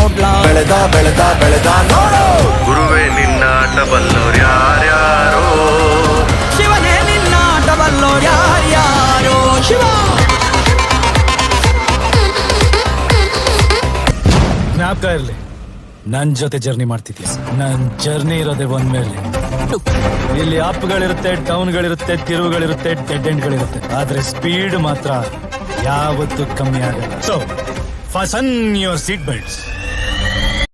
ನೋಡ್ಲಾ ಬೆಳೆದ ಬೆಳೆದ ಬೆಳೆದ ನೋಡು ಗುರುವೇ ನಿನ್ನ ಆಟಬಲ್ಲೋರು ಯಾರ್ಯಾರೋ ಶಿವನೇ ನಿನ್ನ ಆಟಬಲ್ಲೋರು ಯಾರ್ಯಾರೋ ಶಿವ ಜ್ಞಾಪಕ ಇರ್ಲಿ ನನ್ ಜೊತೆ ಜರ್ನಿ ಮಾಡ್ತಿದ್ಯಾ ನನ್ ಜರ್ನಿ ಇರೋದೇ ಒಂದ್ ಮೇಲೆ ಇಲ್ಲಿ ಅಪ್ಗಳಿರುತ್ತೆ ಡೌನ್ಗಳಿರುತ್ತೆ ತಿರುವುಗಳಿರುತ್ತೆ ಡೆಡ್ ಎಂಡ್ಗಳಿರುತ್ತೆ ಆದ್ರೆ ಸ್ಪೀಡ್ ಮಾತ್ರ ಯಾವತ್ತೂ ಕಮ್ಮಿ ಆಗಲ್ಲ ಸೊ ಫಾಸನ್ ಯುವರ್ ಸೀಟ್ ಬೆಲ್ಟ್ಸ್